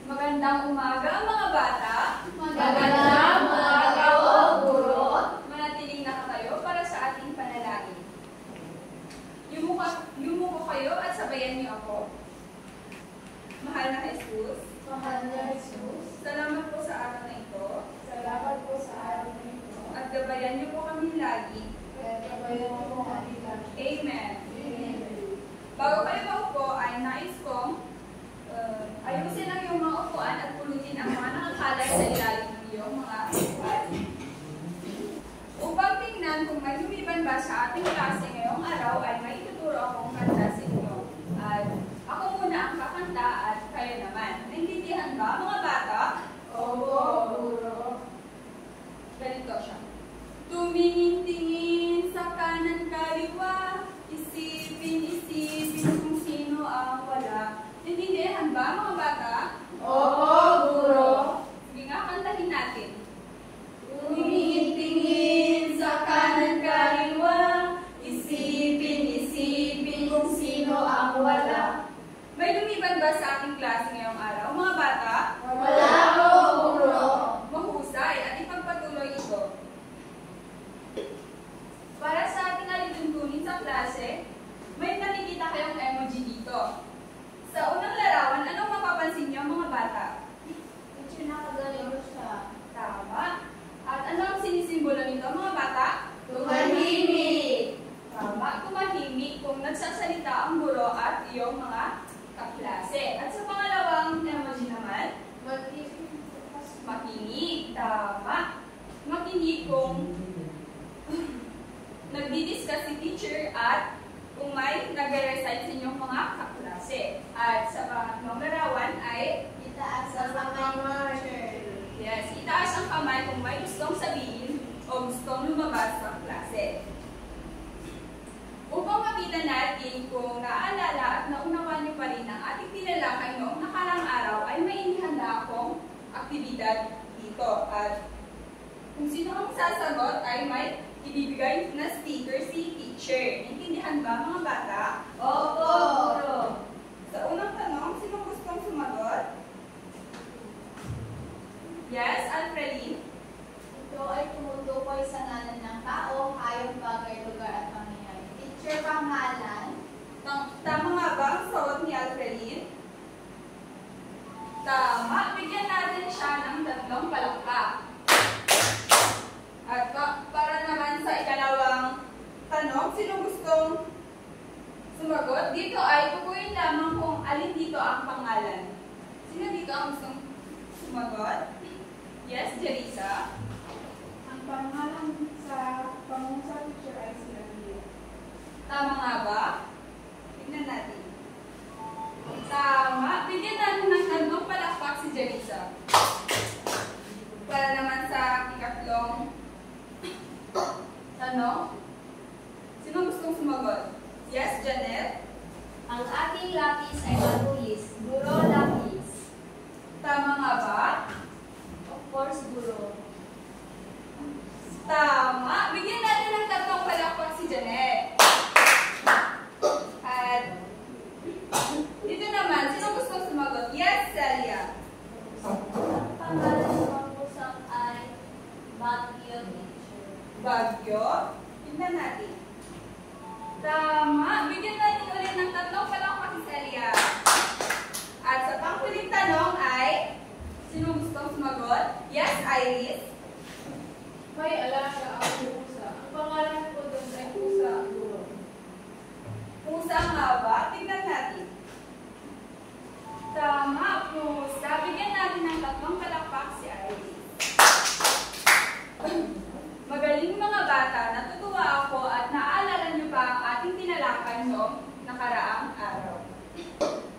Magandang umaga mga bata. Magandang umaga po, guro. Manatiling nakatayo para sa ating panalangin. Yumuko kayo at sabayan niyo ako. Mahal na Jesus. Mahal na Jesus. Salamat po sa araw na ito. Salamat po sa araw na ito. At gabayan niyo po kami lagi. Kaya gabayan mo po kami lagi. Amen. Amen. Bago kayo maupo ay nais kong ayusin lang yung mga upuan at pulutin ang mga nakakalat sa ilalim ng iyong mga upuan. Upang tingnan kung may lumiban ba sa ating klase ngayong araw ay may ituturo akong kanta sa inyo. At ako muna ang kakanta at kayo naman. Naintindihan ba mga bata? Opo, guro. Ganito siya. Tumingin-tingin sa kanan kaliwa, isipin kung sino ang wala. Naintindihan ba mga bata? Opo, guro. Sige nga, kantahin natin. Tumingin-tingin sa kanan kaliwa, isipin kung sino ang wala. May lumiban ba sa ating klase ngayong araw, mga bata? Wala po, guro. Mahusay at ipagpatuloy ito. Para sa ating alituntunin sa klase, may nakikita kayong emoji dito. Sa unang larawan, anong mapapansin niyo mga bata? Teacher, nakagaling siya. Tama. At ano ang sinisimbolo nito mga bata? Tumahimik. Tama, tumahimik kung nagsasalita ang guro at iyong mga kaklase. At sa pangalawang emoji naman, makinig. Tama. Makinig kung nagdi-discuss si teacher at kung may nag-recite sa inyong mga kaklase. At sa pangatlong larawan ay Itaas ang kamay, teacher. yes, itaas ang kamay kung may gustong sabihin o gustong lumabas sa klase. Upang makita natin kung naaalala at naunawan niyo pa rin ang ating tinalakay noong nakarang araw ay may inihanda akong aktibidad dito. At kung sino ang sasagot ay may ibibigay na sticker si teacher. Naintindihan ba mga bata? Opo, guro. Sa unang tanong, sino gustong sumagot? Yes, Alfredine? Ito ay tumutukoy sa ngalan ng tao, hayop, bagay, lugar at pangyayari. Teacher, pangalan. Tama nga ba ang sagot ni Alfredine? Tama. Bigyan natin siya ng 3 palakpak. At para naman sa ikalawang tanong, sino gustong sumagot? Dito ay tukuyin lamang kung alin dito ang pangalan. Sino dito ang gustong sumagot? Yes, Jerisa? Ang pangalan sa pangungsa, teacher, ay si Alia. Tama nga ba? Tignan natin. Tama. Bigyan natin ng 3 palakpak si Jerisa. Para naman sa ikatlong tanong, sino gustong sumagot? Yes, Janet? Ang ating lapis ay matulis. Guro, lapis. Tama nga ba? Of course, guro. Tama. Bigyan natin ng 3 palakpak si Janet. At dito naman, sino gustong sumagot? Yes, Celia. Ang pangalan ng pangusap ay Bagyo, teacher. Bagyo? Tignan natin. Tama. Bigyan natin ulit ng 3 palakpak si Celia. At sa panghuling tanong ay, sino gustong sumagot? Yes, Iris. May alaga ang pusa. Ang pangalan ko doon ay pusa, guro. Pusa nga ba? Tignan natin. Tama, pusa. Bigyan natin ng 3 palakpak si Iris. Magaling mga bata, natutuwa ako at naaalala niyo pa ang ating tinalakay noong nakaraang araw.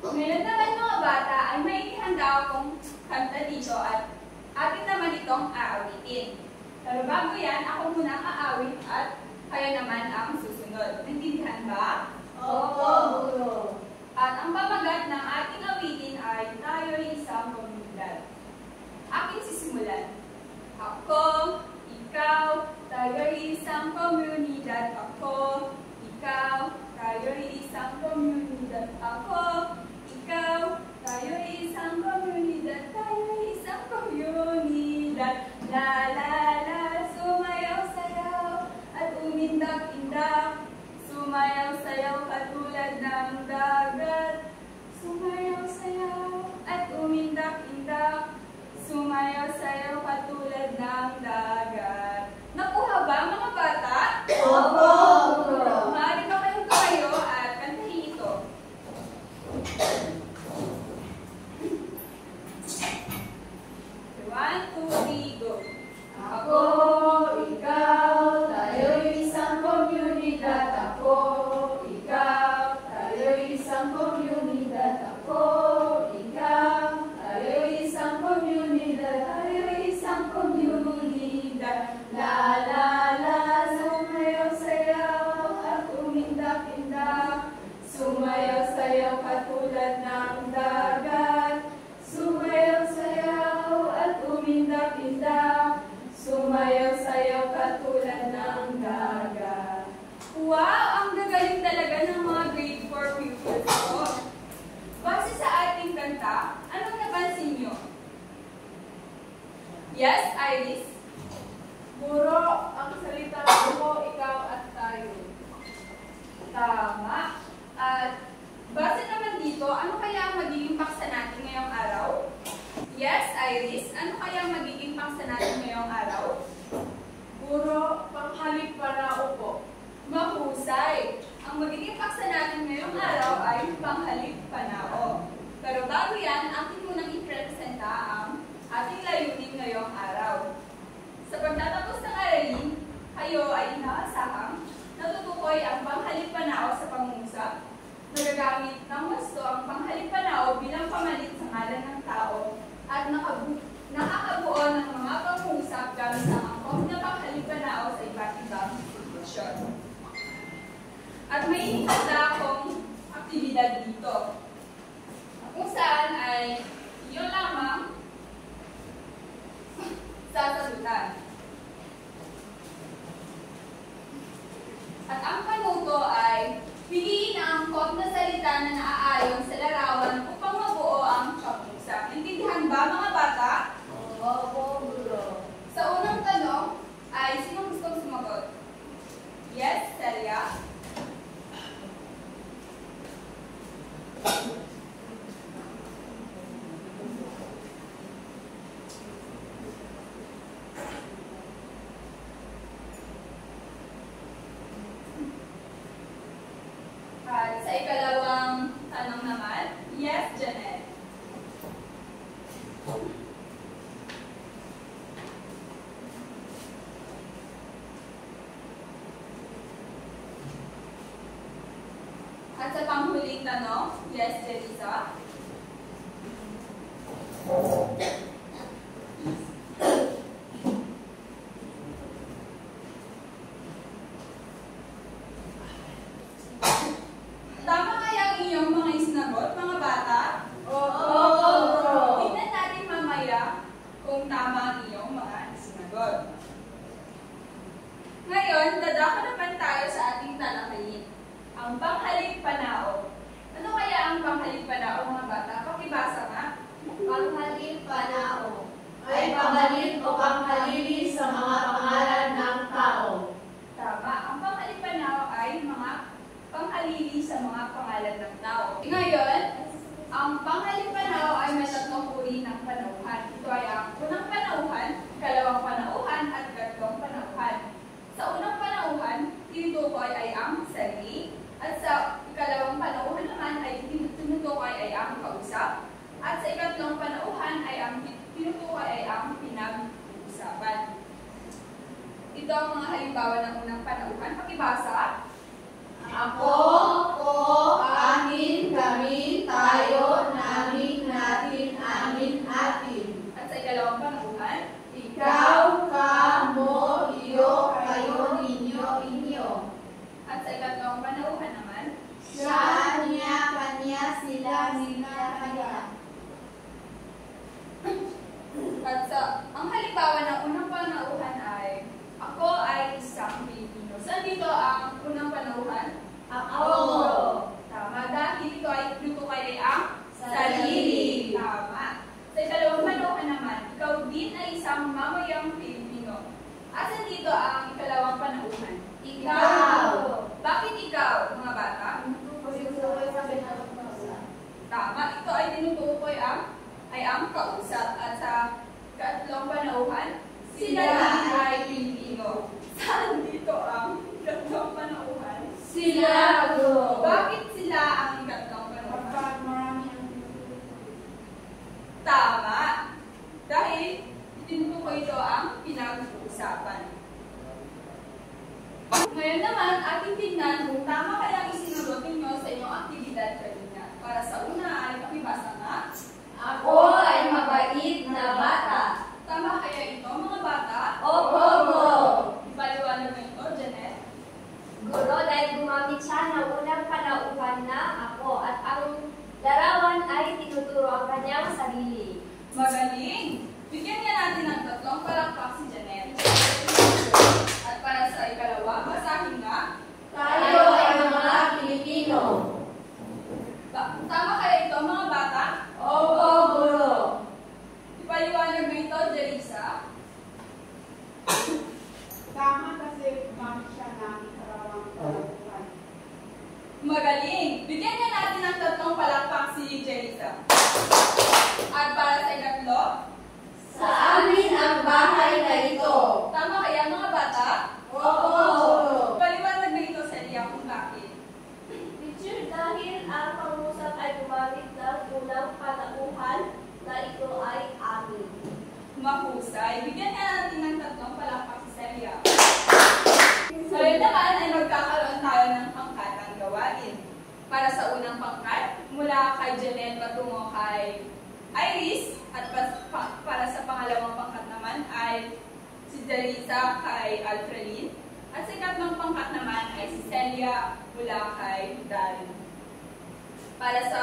Ngayon naman mga bata ay may ihanda akong kanta dito at atin naman itong aawitin. Pero bago yan, ako muna ang aawit at kayo naman ang susunod. Naintindihan ba? Opo, guro. At ang pamagat ng ating awitin ay tayo'y isang komunidad. Aking sisimulan. Ako, ikaw, tayo'y isang komunidad. Ako, ikaw, tayo'y isang komunidad. Ako, ikaw, tayo'y Yes, Iris? Guro, ang salita ko, ikaw at tayo. Tama. At base naman dito, ano kaya ang magiging paksa natin ngayong araw? Yes, Iris? Ano kaya ang magiging paksa natin ngayong araw? Guro, panghalip panao po. Mahusay! Ang magiging paksa natin ngayong araw ay panghalip panao. Pero bago yan, atin munang i-presenta ang ating layunin ngayong araw. Sa pagtatapos ng aralin, kayo ay inaasahang natutukoy ang panghalip panao sa pangungusap, nagagamit ng wasto ang panghalip panao bilang pamalit sa ngalan ng tao, at nakakabuo ng mga pangungusap gamit ang angkop na panghalip panao sa iba't ibang sitwasyon. At may handa akong aktibidad dito, kung saan ay iyon lamang sasagutan. At ang panuto ay piliin ang angkop na salita na naaayon sa larawan upang mabuo ang pangungusap. Naintindihan ba mga bata? Opo, guro. Sa unang tanong ay sinong gustong sumagot? Yes, Celia? At sa ikalawang tanong naman, yes, Janet? At sa panghuling tanong, yes, Jelisa? Tama kaya ang inyong mga isinagot, mga bata? Opo. Tingnan natin mamaya kung tama ang inyong mga isinagot. Ngayon, dadako naman tayo sa ating talakayin. Ang panghalip panao. Ano kaya ang panghalip panao, mga bata? Pakibasa nga. Panghalip panao. Ay panghalip o panghalili sa mga pangalan ng tao. Tama. Ang panghalip panao ay mga panghalili sa mga pangalan ng tao. Ngayon, ang panghalip panao ay may tatlong uri ng panauhan. Ito ay ang unang panauhan, ikalawang panauhan, at ikatlong panauhan. Sa unang panauhan, tinutukoy ay ang sarili, at sa ikalawang panauhan naman ay tinutukoy ay ang kausap, at sa ikatlong panauhan ay ang tinutukoy ay ang pinag-uusapan. Ito ang mga halimbawa ng unang panauhan. Pakibasa. Ako, ko, amin, kami, tayo, namin, natin, amin, atin. At sa ikalawang panauhan, Ikaw, ka, mo, iyo, kayo, ninyo, inyo. at sa ikatlong panauhan naman, Siya, niya, kanya, sila, kanya. at sa ang halimbawa ng unang panauhan ay ako ay isang Pilipino. Saan dito ang unang panauhan? Ako. Tama, dahil ito ay tinutukoy ay ang Sarili. Tama. Sa ikalawang panauhan naman, ikaw din ay isang mamayang Pilipino. Asan dito ang ikalawang panauhan? Ikaw. Bakit ikaw, mga bata? Tama, ito ay tinutukoy ay ang kausap. At sa ikatlong panauhan, sila din ay Pilipino. Saan dito ang ikatlong panauhan? Sila, guro. Bakit sila ang ikatlong panauhan? Tama. Dahil tinutukoy ito ang pinag-uusapan. Ngayon naman, ating tingnan kung tama kaya ang isinugot ninyo sa inyong aktibidad kanina. Para sa una ay pakibasa nga. Ako ay mabait na bata. Tama kaya ito, mga bata? Opo, guro. Ipaliwanag mo ito, Janet. Guro, dahil gumamit siya ng unang panauhan na ako at ang larawan ay tinuturo ang kanyang sarili. Magaling! Bigyan niya natin ng tatlong palakpak si Janet. At para sa ikalawa, basahin nga. Tayo ay mga Pilipino. Tama kaya ito, mga bata? Opo, guro. Ipaliwanag mo ito, Jelisa. Iris, at para sa pangalawang pangkat naman ay si Jalisa kay Alfreline. At sa ikatlong pangkat naman ay si Celia mula kay Darin. Para sa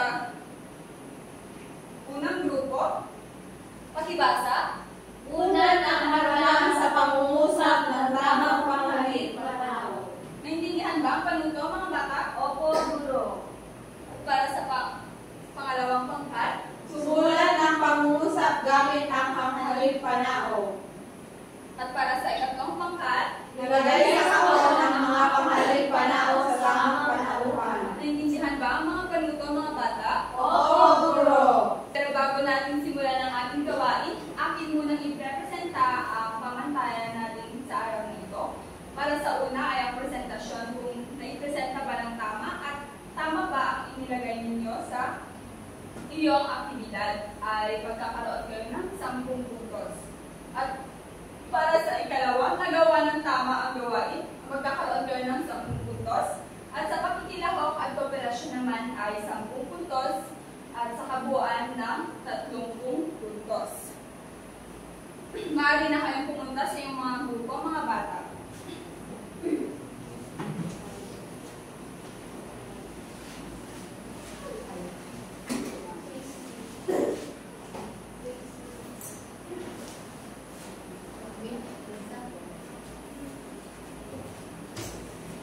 unang grupo, pakibasa. Una ang haralan sa pangungusap ng tamang panghalik-panao. Naintindihan ba ang panuto, mga bata? Opo, guro. Para sa pangalawang pangkat, Susulat ang pangungusap gamit ang panghalik-panao. at para sa ikatlong pangkat, Nilagay sa kaon ang mga panghalik-panao sa tamang panauhan. naintindihan ba ang mga panuto, mga bata? Oo, guro. Pero bago natin simulan ang ating gawain, akin munang i-representa ang pamantayan natin sa araw na ito. Para sa una ay ang presentasyon kung naipresenta ba ng tama at tama ba ang inilagay ninyo sa iyong aktibidad ay pagkakaroon kayo ng 10 puntos. At para sa ikalawa, nagawa ng tama ang gawain, magkakaroon kayo ng 10 puntos. At sa pakikilahok at kooperasyon naman ay 10 puntos at sa kabuuan ng 30 puntos. Maaari na kayong pumunta sa iyong mga grupo, mga bata.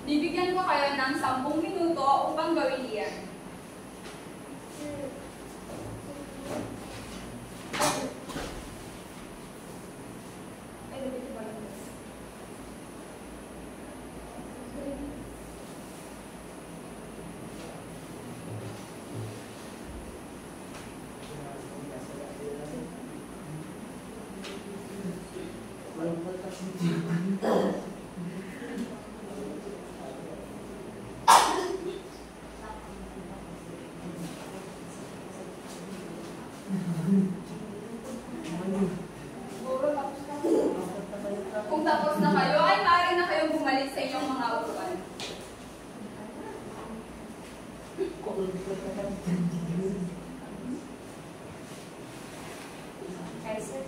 Bibigyan ko kayo ng 10 minuto upang gawin iyan. Kung tapos na kayo, ay maaari na kayong bumalik sa inyong mga upuan. Okay, sir.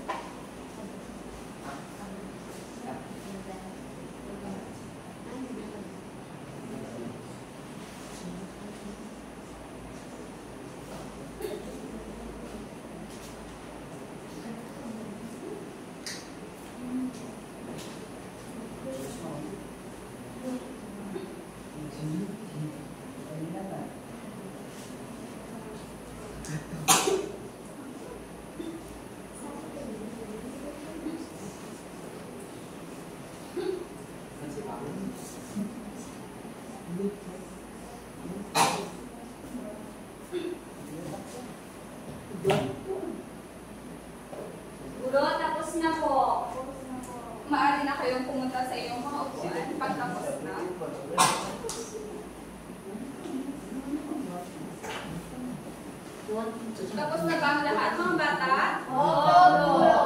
Guro, tapos na po. Maaari na kayong pumunta sa iyong mga upuan pagtapos na. Tapos na ba ang lahat, mga bata? Oo, guro.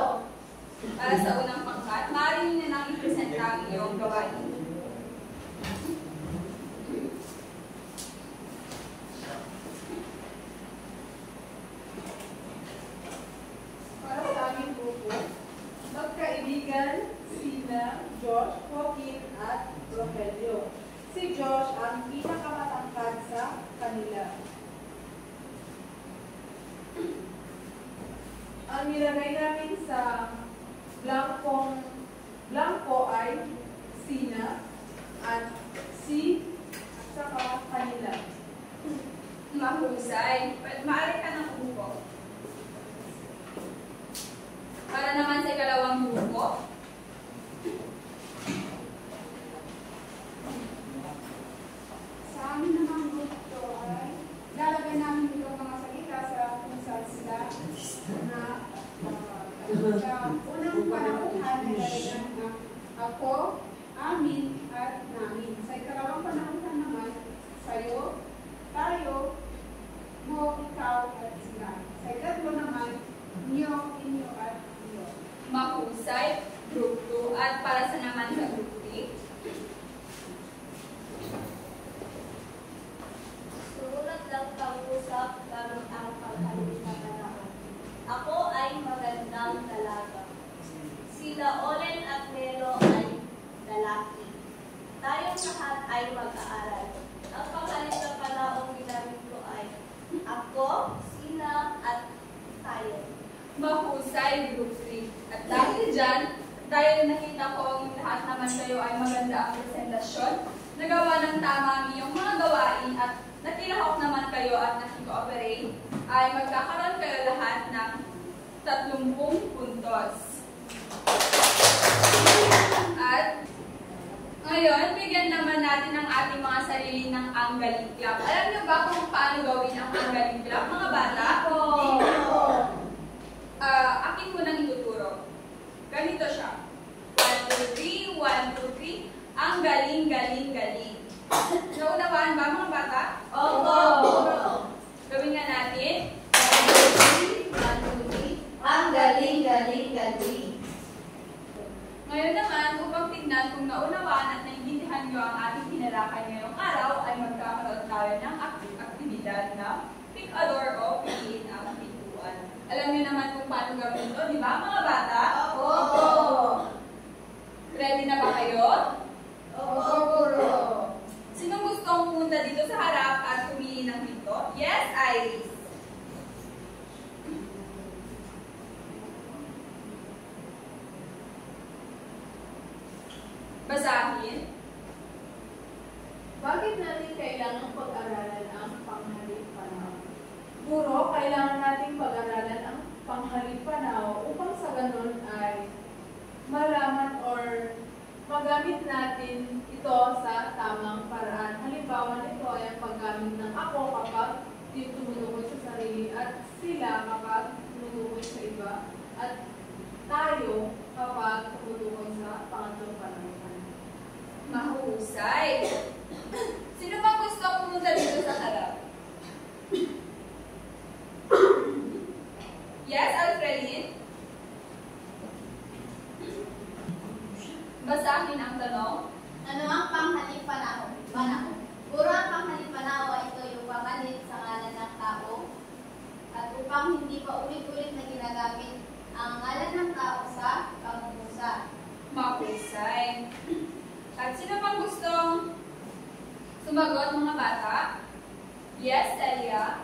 Para sa unang pangkat, maaari nyo na i-presenta ang iyong gawain. Para sa aming grupo, magkaibigan sina Josh, Joaquin at Rogelio. Si Josh ang pinakamatangkad sa kanila. Ang nilagay namin sa blanco ay sina at si at saka kanila. Mahusay. Maaari ka ng umupo. Para naman sa ikalawang grupo, Sa amin namang grupo ay lalagay namin itong mga salita sa kung saan sila na sa unang panahuhan nilagay namin ang ako, amin, at namin. Sa ikalawang panahuhan naman, sayo, tayo, mo, ikaw, at sila. Sa ikatlo naman, niyo, inyo, at iyo. mahusay, group 2, at para sa naman sa group 3, Sulat ng pag-usap gamit ang panghalik-panao. Sila Olen at Nelo ay lalaki. Tayong lahat ay mag-aaral. Ang pangalit na panaong ginamit ko ay ako, sila, at tayo. Mahusay, Group 3. At dahil dyan, dahil nakita ko ang lahat naman kayo ay maganda ang presentasyon, nagawa ng tama ang iyong mga gawain at nakilahok naman kayo at nakikooperate, ay magkakaroon kayo lahat ng 30 puntos. At ngayon, bigyan naman natin ang ating mga sarili ng anggaling clap. Alam niyo ba kung paano gawin ang anggaling clap, mga bata? Akin mo nang ituturo. Ganito siya. 1, 2, 3, 1, 2, 3. Ang galing, galing, galing. Naunawaan ba, mga bata? Opo! Gawin nga natin. 1, 2, 3. Ang galing, galing, galing. Ngayon naman, upang tignan kung naunawaan at naiintindihan nyo ang ating tinalakay ngayong araw, ay magkakaroon tayo ng aktibidad na pick a door o piliin ang pintuan. Alam niyo naman kung paano gawin ito, di ba, mga bata? Opo! Ready na ba kayo? Opo, guro. Sino gustong pumunta dito sa harap at pumili ng pinto? Yes, Iris. Basahin. Bakit natin kailangan pag-aralan ang panghalip panahon? Guro, kailangan natin pag-aralan ang panghalip panahon upang sa ganun ay malaman or magamit natin ito sa tamang paraan. Halimbawa nito ay ang paggamit ng ako kapag tumutukoy sa sarili at sila kapag tumutukoy sa iba at tayo kapag tumutukoy sa pangatlong panahon. Mahusay. Sino ba gusto pumunta dito sa harap? Yes, Alfredin? Basahin ang tanong. Ano ang panghalip panahon? Puro ang panghalip panahon, ito yung pamalit sa ngalan ng tao at upang hindi pa ulit-ulit na ginagamit ang ngalan ng tao sa pangungusap. Mahusay. At sino pang gustong sumagot, mga bata? Yes, Celia?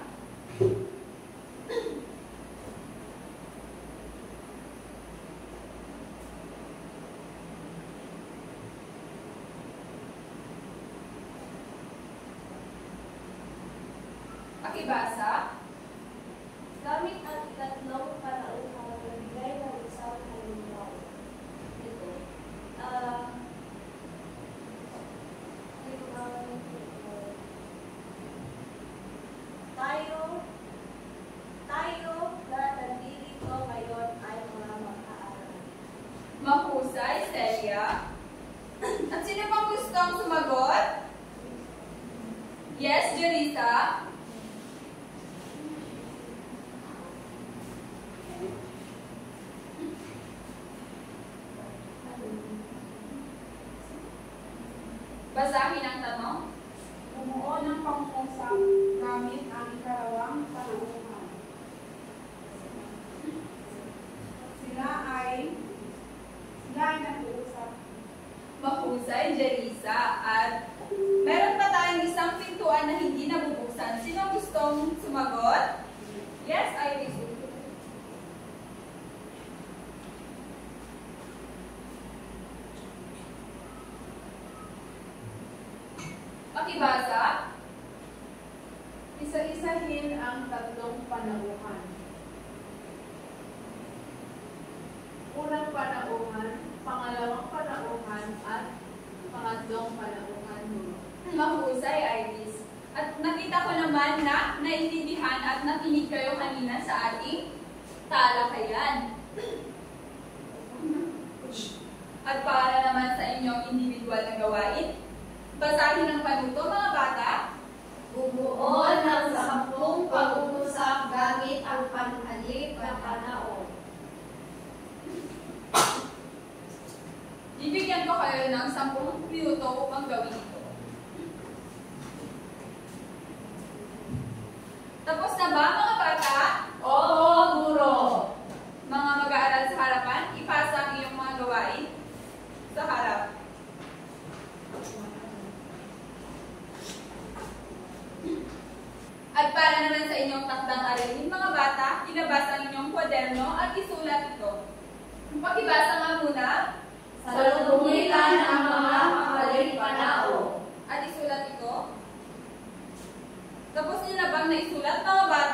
Pakibasa. Gamit ang ikatlong panauhang magbigay ng isang halimbawa. Ito. Tayo na nandito ngayon ay mga mag-aaral. Mahusay, Celia. At sino pang gustong sumagot? Yes, Jerisa? Basahin ang tanong. Bumuo ng pangungusap gamit ang ikalawang panauhan. Sila ay nag-uusap. Mahusay, Jerisa. At meron pa tayong isang pintuan na hindi nabubuksan. Sino gustong sumagot? Yes, Iris. Pakibasa. Isa-isahin ang tatlong panauhan. Unang panauhan, pangalawang panauhan, at pangatlong panauhan. Mahusay, Iris. At nakita ko naman na naiintindihan at nakinig kayo kanina sa ating talakayan. At para naman sa inyong individual na gawain, basahin ang panuto, mga bata. Bumuo ng 10 pag-uusap gamit ang panghalip na panahon. Bibigyan ko kayo ng 10 minuto upang gawin ito. Tapos na ba, mga bata? Oo, guro! Mga mag-aaral sa harapan, ipasa ang iyong mga gawain naman sa inyong takdang aralin, mga bata, ilabas ang inyong kwaderno at isulat ito. Pakibasa nga muna. Salubungitan ang mga panghalipanao. At isulat ito. Tapos nyo na bang naisulat, mga bata?